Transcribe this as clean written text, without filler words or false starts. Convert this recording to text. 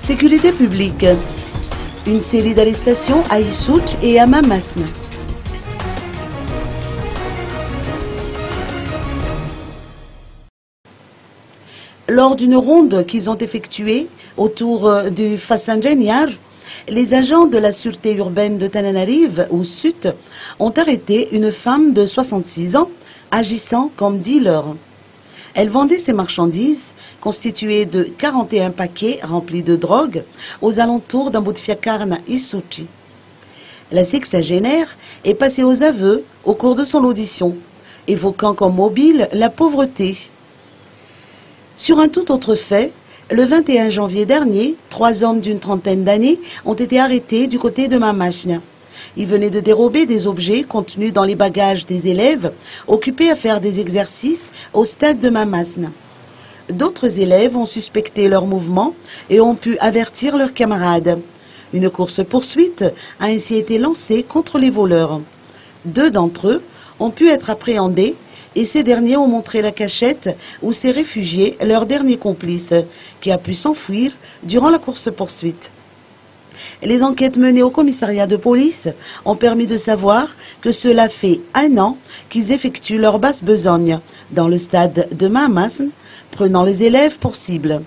Sécurité publique. Une série d'arrestations à Issout et à Mamasne. Lors d'une ronde qu'ils ont effectuée autour du Fassanjaniage, les agents de la sûreté urbaine de Tananarive, ou SUT, ont arrêté une femme de 66 ans agissant comme dealer. Elle vendait ses marchandises, constituées de 41 paquets remplis de drogue, aux alentours d'Ambudfiakarna Issouchi. La sexagénaire est passée aux aveux au cours de son audition, évoquant comme mobile la pauvreté. Sur un tout autre fait, le 21 janvier dernier, 3 hommes d'une trentaine d'années ont été arrêtés du côté de Mamachna. Ils venaient de dérober des objets contenus dans les bagages des élèves occupés à faire des exercices au stade de Mamasne. D'autres élèves ont suspecté leur mouvement et ont pu avertir leurs camarades. Une course-poursuite a ainsi été lancée contre les voleurs. 2 d'entre eux ont pu être appréhendés et ces derniers ont montré la cachette où s'est réfugié leur dernier complice, qui a pu s'enfuir durant la course-poursuite. Les enquêtes menées au commissariat de police ont permis de savoir que cela fait 1 an qu'ils effectuent leur basse besogne dans le stade de Mamasne, prenant les élèves pour cible.